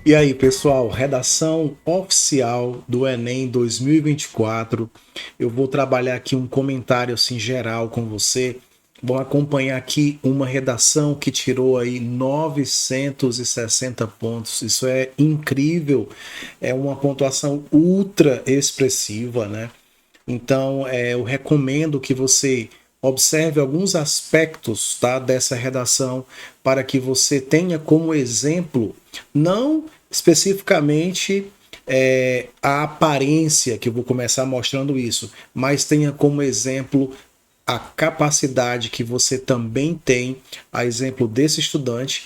E aí, pessoal, redação oficial do Enem 2024. Eu vou trabalhar aqui um comentário assim geral com você. Vou acompanhar aqui uma redação que tirou aí 960 pontos. Isso é incrível. É uma pontuação ultra expressiva, né? Então, eu recomendo que você observe alguns aspectos, tá, dessa redação para que você tenha como exemplo, não especificamente a aparência, que eu vou começar mostrando isso, mas tenha como exemplo a capacidade que você também tem, a exemplo desse estudante,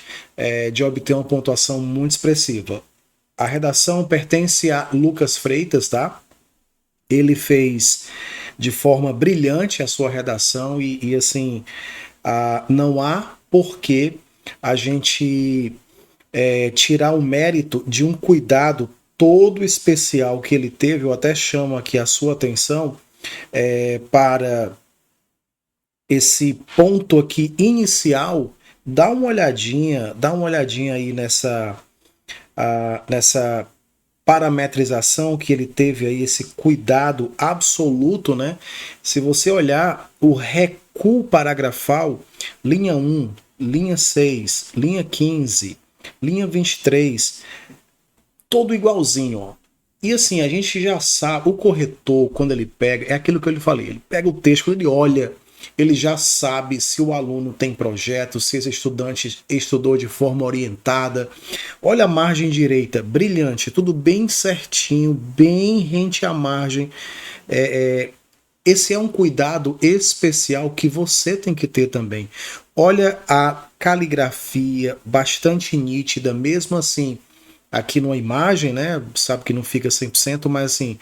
de obter uma pontuação muito expressiva. A redação pertence a Lucas Freitas, tá? Ele fez de forma brilhante a sua redação e assim, não há porquê a gente tirar o mérito de um cuidado todo especial que ele teve. Eu até chamo aqui a sua atenção para esse ponto aqui inicial. Dá uma olhadinha aí nessa parametrização que ele teve aí, esse cuidado absoluto, né? Se você olhar o recuo paragrafal, linha 1, linha 6, linha 15, linha 23, todo igualzinho, ó. E assim, a gente já sabe, o corretor, quando ele pega, é aquilo que eu lhe falei, ele pega o texto, quando ele olha, ele já sabe se o aluno tem projeto, se esse estudante estudou de forma orientada. Olha a margem direita, brilhante, tudo bem certinho, bem rente à margem. Esse é um cuidado especial que você tem que ter também. Olha a caligrafia, bastante nítida, mesmo assim, aqui numa imagem, né? Sabe que não fica 100%, mas assim,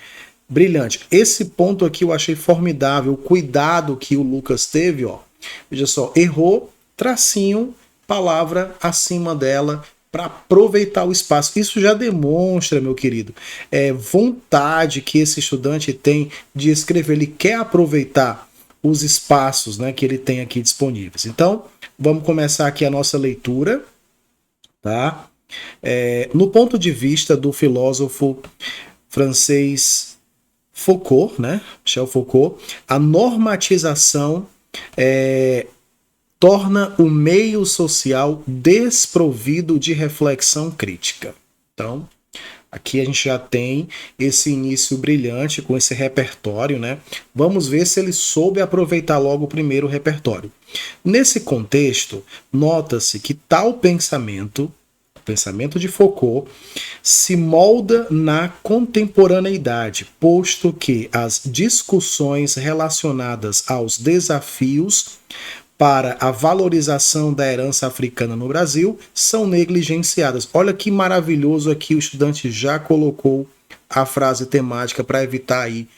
brilhante. Esse ponto aqui eu achei formidável, o cuidado que o Lucas teve, ó. Veja só, errou, tracinho, palavra acima dela para aproveitar o espaço. Isso já demonstra, meu querido, vontade que esse estudante tem de escrever. Ele quer aproveitar os espaços, né, que ele tem aqui disponíveis. Então, vamos começar aqui a nossa leitura, tá? No ponto de vista do filósofo francês Foucault, né, Michel Foucault, a normatização torna o meio social desprovido de reflexão crítica. Então, aqui a gente já tem esse início brilhante com esse repertório, né? Vamos ver se ele soube aproveitar logo o primeiro repertório. Nesse contexto, nota-se que tal pensamento, o pensamento de Foucault, se molda na contemporaneidade, posto que as discussões relacionadas aos desafios para a valorização da herança africana no Brasil são negligenciadas. Olha que maravilhoso aqui, o estudante já colocou a frase temática para evitar aí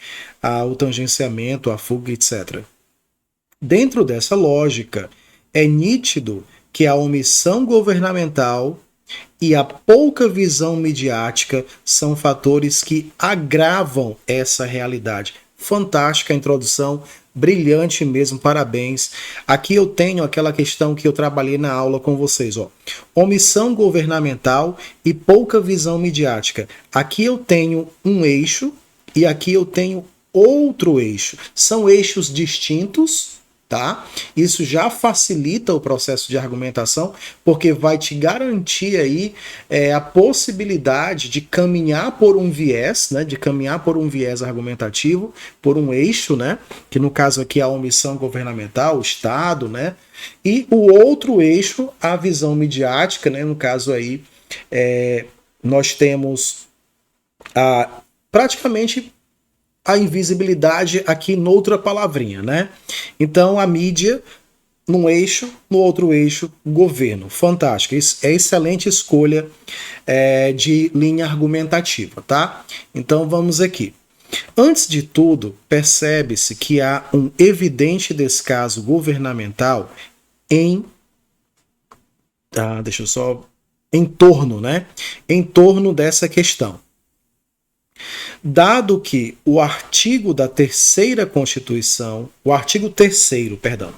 o tangenciamento, a fuga, etc. Dentro dessa lógica, é nítido que a omissão governamental e a pouca visão midiática são fatores que agravam essa realidade. Fantástica a introdução, brilhante mesmo, parabéns. Aqui eu tenho aquela questão que eu trabalhei na aula com vocês, ó. Omissão governamental e pouca visão midiática. Aqui eu tenho um eixo e aqui eu tenho outro eixo. São eixos distintos, tá? Isso já facilita o processo de argumentação, porque vai te garantir aí a possibilidade de caminhar por um viés, né? De caminhar por um viés argumentativo, por um eixo, né? Que no caso aqui é a omissão governamental, o Estado, né? E o outro eixo, a visão midiática, né? No caso aí, nós temos praticamente a invisibilidade aqui noutra palavrinha, né? Então a mídia num eixo, no outro eixo, governo. Fantástico. É excelente escolha de linha argumentativa, tá? Então vamos aqui. Antes de tudo, percebe-se que há um evidente descaso governamental em deixa eu só em torno, né? Em torno dessa questão. Dado que o artigo da terceira Constituição, o artigo 3º, perdão,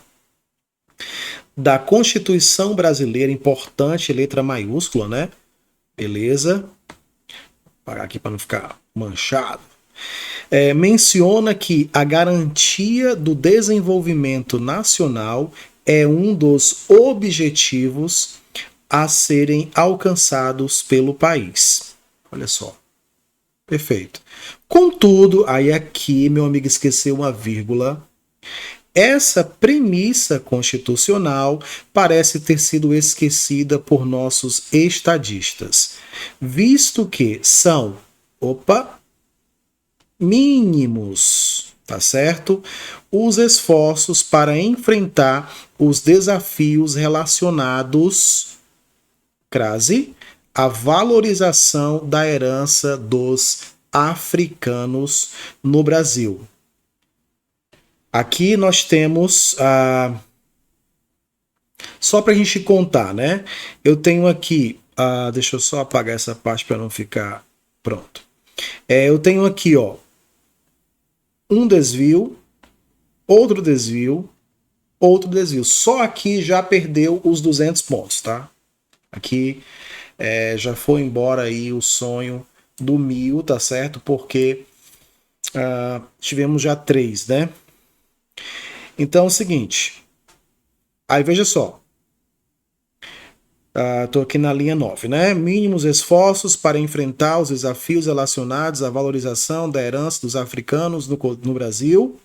da Constituição brasileira, importante, letra maiúscula, né? Beleza? Vou apagar aqui para não ficar manchado. Menciona que a garantia do desenvolvimento nacional é um dos objetivos a serem alcançados pelo país. Olha só. Perfeito. Contudo, aí aqui meu amigo esqueceu uma vírgula. Essa premissa constitucional parece ter sido esquecida por nossos estadistas, visto que são, mínimos, tá certo? Os esforços para enfrentar os desafios relacionados, crase, à valorização da herança dos africanos no Brasil. Aqui nós temos só para a gente contar, né? Eu tenho aqui, deixa eu só apagar essa parte para não ficar pronto. Eu tenho aqui, ó, um desvio, outro desvio, outro desvio. Só aqui já perdeu os 200 pontos, tá? Aqui já foi embora aí o sonho do 1000, tá certo? Porque tivemos já 3, né? Então é o seguinte. Aí veja só. Estou aqui na linha 9, né? Mínimos esforços para enfrentar os desafios relacionados à valorização da herança dos africanos no Brasil.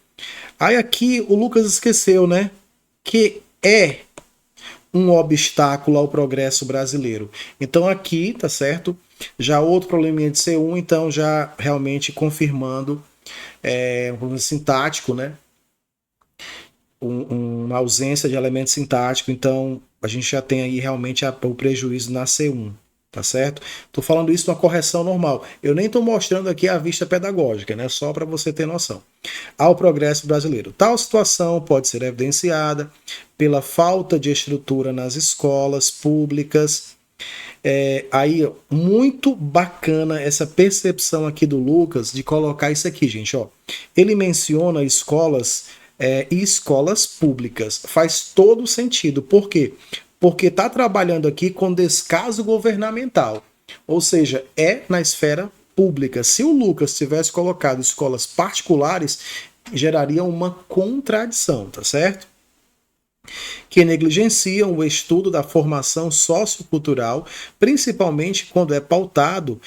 Aí aqui o Lucas esqueceu, né? Que é um obstáculo ao progresso brasileiro. Então aqui, tá certo? Já outro probleminha de C1, então já realmente confirmando um problema sintático, né? Uma ausência de elemento sintático, então a gente já tem aí realmente o prejuízo na C1, tá certo? Estou falando isso numa correção normal. Eu nem estou mostrando aqui a vista pedagógica, né? Só para você ter noção. Ao progresso brasileiro. Tal situação pode ser evidenciada pela falta de estrutura nas escolas públicas. Aí, muito bacana essa percepção aqui do Lucas de colocar isso aqui, gente. Ó. Ele menciona escolas e escolas públicas. Faz todo sentido. Por quê? Porque está trabalhando aqui com descaso governamental. Ou seja, é na esfera pública. Se o Lucas tivesse colocado escolas particulares, geraria uma contradição, tá certo? Que negligenciam o estudo da formação sociocultural, principalmente quando é pautado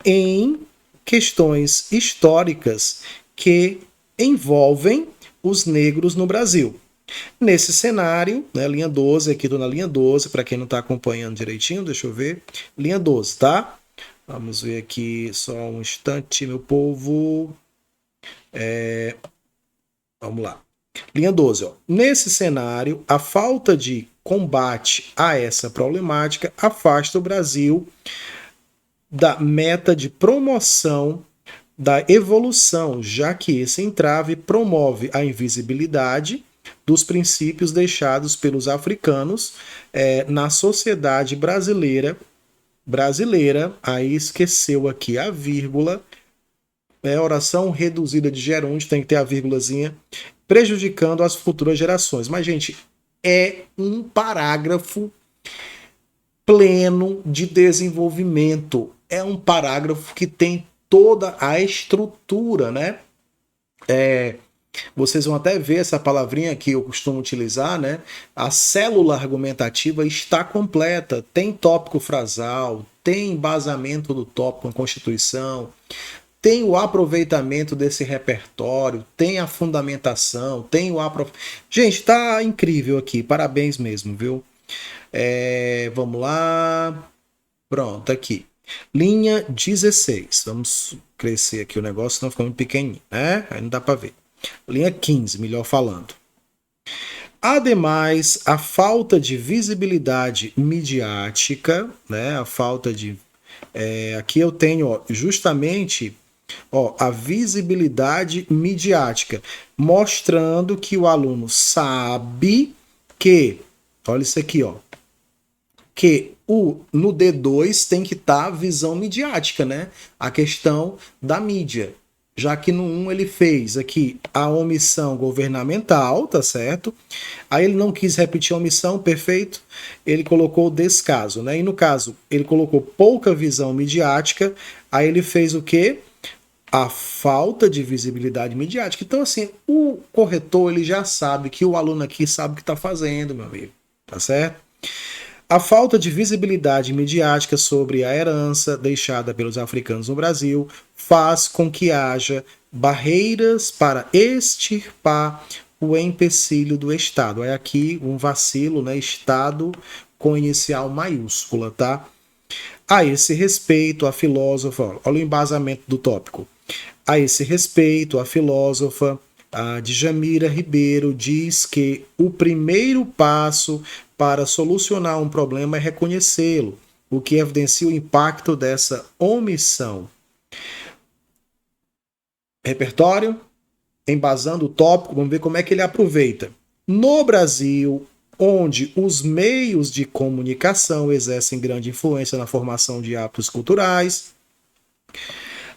em questões históricas que envolvem os negros no Brasil. Nesse cenário, né, linha 12, aqui estou na linha 12, para quem não está acompanhando direitinho, deixa eu ver. Linha 12, tá? Vamos ver aqui só um instante, meu povo. Vamos lá. Linha 12, ó. Nesse cenário, a falta de combate a essa problemática afasta o Brasil da meta de promoção da evolução, já que esse entrave promove a invisibilidade dos princípios deixados pelos africanos na sociedade brasileira, aí esqueceu aqui a vírgula, oração reduzida de gerúndio, tem que ter a vírgulazinha, prejudicando as futuras gerações. Mas, gente, é um parágrafo pleno de desenvolvimento. É um parágrafo que tem toda a estrutura, né? Vocês vão até ver essa palavrinha que eu costumo utilizar, né? A célula argumentativa está completa. Tem tópico frasal, tem embasamento do tópico na Constituição, tem o aproveitamento desse repertório, tem a fundamentação, tem o Gente, tá incrível aqui. Parabéns mesmo, viu? Vamos lá. Pronto, aqui. Linha 16. Vamos crescer aqui o negócio, senão fica muito pequenininho, né? Aí não dá para ver. Linha 15, melhor falando. Ademais, a falta de visibilidade midiática, né? A falta de... aqui eu tenho justamente a visibilidade midiática, mostrando que o aluno sabe que, olha isso aqui, que no D2 tem que estar a visão midiática, né? A questão da mídia. Já que no 1 ele fez aqui a omissão governamental, tá certo? Aí ele não quis repetir a omissão, perfeito. Ele colocou o descaso, né? E no caso, ele colocou pouca visão midiática, aí ele fez o quê? A falta de visibilidade midiática. Então, assim, o corretor ele já sabe que o aluno aqui sabe o que está fazendo, meu amigo, tá certo? A falta de visibilidade midiática sobre a herança deixada pelos africanos no Brasil faz com que haja barreiras para extirpar o empecilho do Estado. É aqui um vacilo, né? Estado com inicial maiúscula, tá? A esse respeito, a filósofa, olha o embasamento do tópico. A esse respeito, a filósofa a Djamila Ribeiro diz que o primeiro passo para solucionar um problema é reconhecê-lo, o que evidencia o impacto dessa omissão. Repertório, embasando o tópico, vamos ver como é que ele aproveita. No Brasil, onde os meios de comunicação exercem grande influência na formação de hábitos culturais,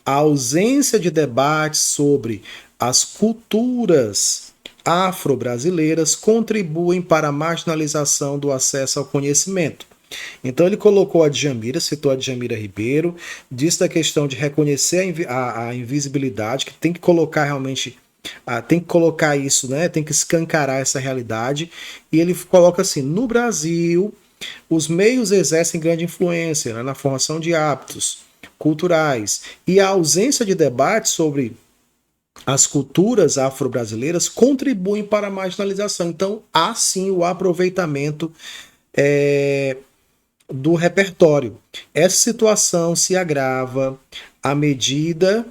a ausência de debate sobre as culturas afro-brasileiras contribuem para a marginalização do acesso ao conhecimento. Então ele colocou a Djamila, citou a Djamila Ribeiro, disse da questão de reconhecer a invisibilidade, que tem que colocar realmente, tem que colocar isso, né? Tem que escancarar essa realidade. E ele coloca assim: no Brasil, os meios exercem grande influência, né, na formação de hábitos culturais, e a ausência de debate sobre as culturas afro-brasileiras contribuem para a marginalização. Então, há sim o aproveitamento do repertório. Essa situação se agrava à medida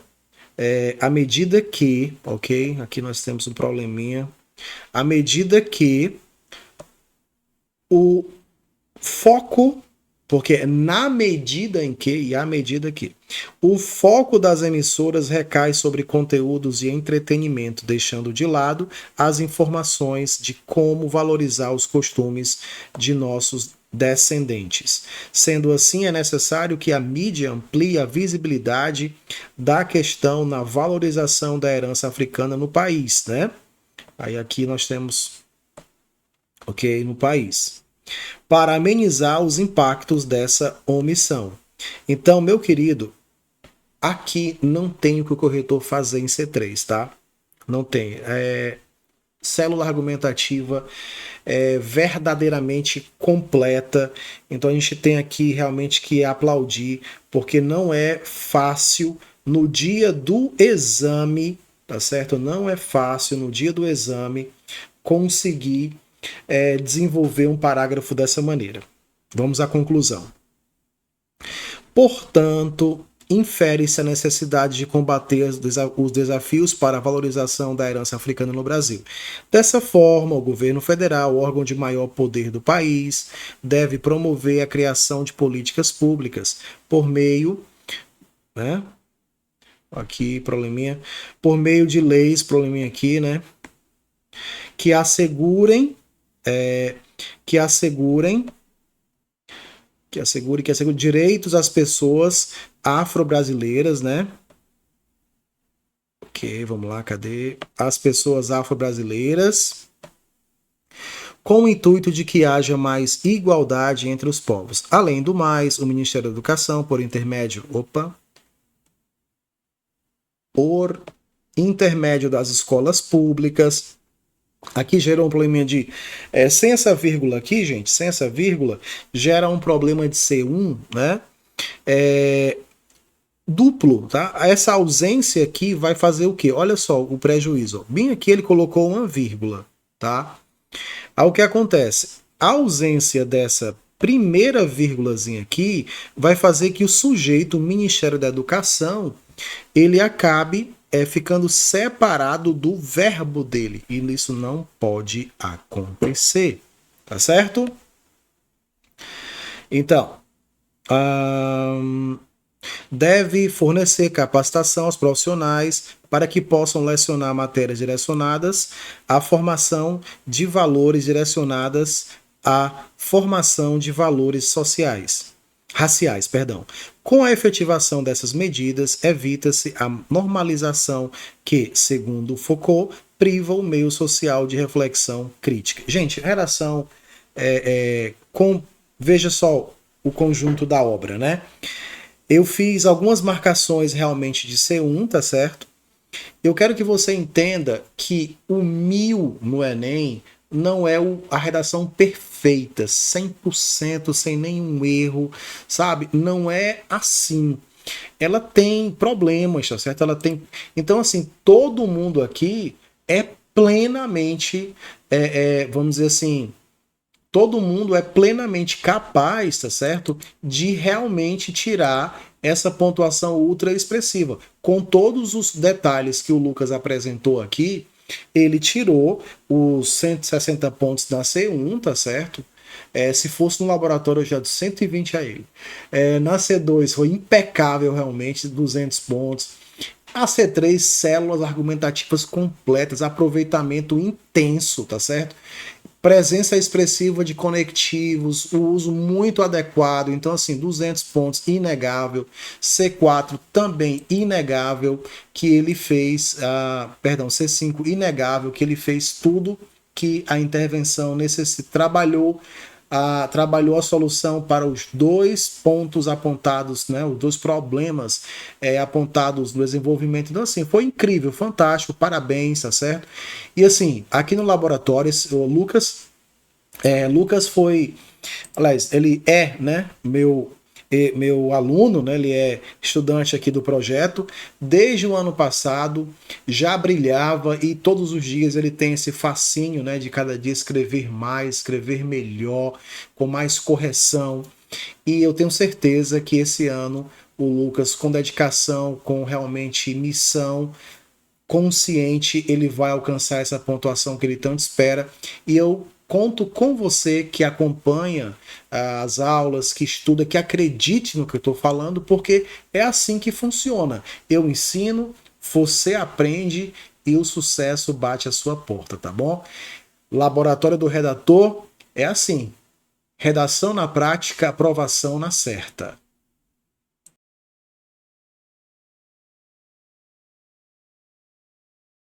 que, ok? Aqui nós temos um probleminha. À medida que o foco, porque na medida em que, e à medida que, o foco das emissoras recai sobre conteúdos e entretenimento, deixando de lado as informações de como valorizar os costumes de nossos descendentes. Sendo assim, é necessário que a mídia amplie a visibilidade da questão na valorização da herança africana no país, né? Aí aqui nós temos, ok, no país, para amenizar os impactos dessa omissão. Então, meu querido, aqui não tem o que o corretor fazer em C3, tá? Não tem. Célula argumentativa verdadeiramente completa. Então a gente tem aqui realmente que aplaudir, porque não é fácil no dia do exame, tá certo? Não é fácil no dia do exame conseguir desenvolver um parágrafo dessa maneira. Vamos à conclusão. Portanto, infere-se a necessidade de combater os desafios para a valorização da herança africana no Brasil. Dessa forma, o governo federal, órgão de maior poder do país, deve promover a criação de políticas públicas por meio, né? Aqui, probleminha, por meio de leis, probleminha aqui, né? Que assegurem direitos às pessoas afro-brasileiras, né? Ok, vamos lá, cadê? As pessoas afro-brasileiras, com o intuito de que haja mais igualdade entre os povos. Além do mais, o Ministério da Educação, por intermédio das escolas públicas. Aqui gerou um probleminha de... sem essa vírgula aqui, gente, sem essa vírgula, gera um problema de C1, né? Duplo, tá? Essa ausência aqui vai fazer o quê? Olha só o prejuízo. Bem aqui ele colocou uma vírgula, tá? Aí o que acontece? A ausência dessa primeira vírgulazinha aqui vai fazer que o sujeito, o Ministério da Educação, ele acabe ficando separado do verbo dele. E isso não pode acontecer. Tá certo? Então, deve fornecer capacitação aos profissionais para que possam lecionar matérias direcionadas à formação de valores, direcionadas à formação de valores sociais. raciais, perdão. Com a efetivação dessas medidas, evita-se a normalização que, segundo Foucault, priva o meio social de reflexão crítica. Gente, redação veja só o conjunto da obra, né? Eu fiz algumas marcações realmente de C1, tá certo? Eu quero que você entenda que o 1000 no Enem não é a redação perfeita, 100%, sem nenhum erro, sabe? Não é assim. Ela tem problemas, tá certo? Ela tem. Então, assim, todo mundo aqui é plenamente, vamos dizer assim, todo mundo é plenamente capaz, tá certo? De realmente tirar essa pontuação ultra expressiva. Com todos os detalhes que o Lucas apresentou aqui, ele tirou os 160 pontos da C1, tá certo? Se fosse no laboratório, eu já de 120 a ele. Na C2 foi impecável realmente, 200 pontos. A C3, células argumentativas completas, aproveitamento intenso, tá certo? Presença expressiva de conectivos, o uso muito adequado, então assim, 200 pontos, inegável. C4 também inegável, que ele fez, perdão, C5 inegável, que ele fez tudo que a intervenção necessita, trabalhou a solução para os dois pontos apontados, né, os dois problemas apontados no desenvolvimento. Então, assim, foi incrível, fantástico, parabéns, tá certo? E assim, aqui no laboratório, o Lucas foi, aliás, ele né, meu aluno, né, ele é estudante aqui do projeto, desde o ano passado já brilhava e todos os dias ele tem esse fascínio, né, de cada dia escrever mais, escrever melhor, com mais correção. E eu tenho certeza que esse ano o Lucas, com dedicação, com realmente missão, consciente, ele vai alcançar essa pontuação que ele tanto espera. E eu conto com você que acompanha as aulas, que estuda, que acredite no que eu estou falando, porque é assim que funciona. Eu ensino, você aprende e o sucesso bate a sua porta, tá bom? Laboratório do Redator é assim: redação na prática, aprovação na certa.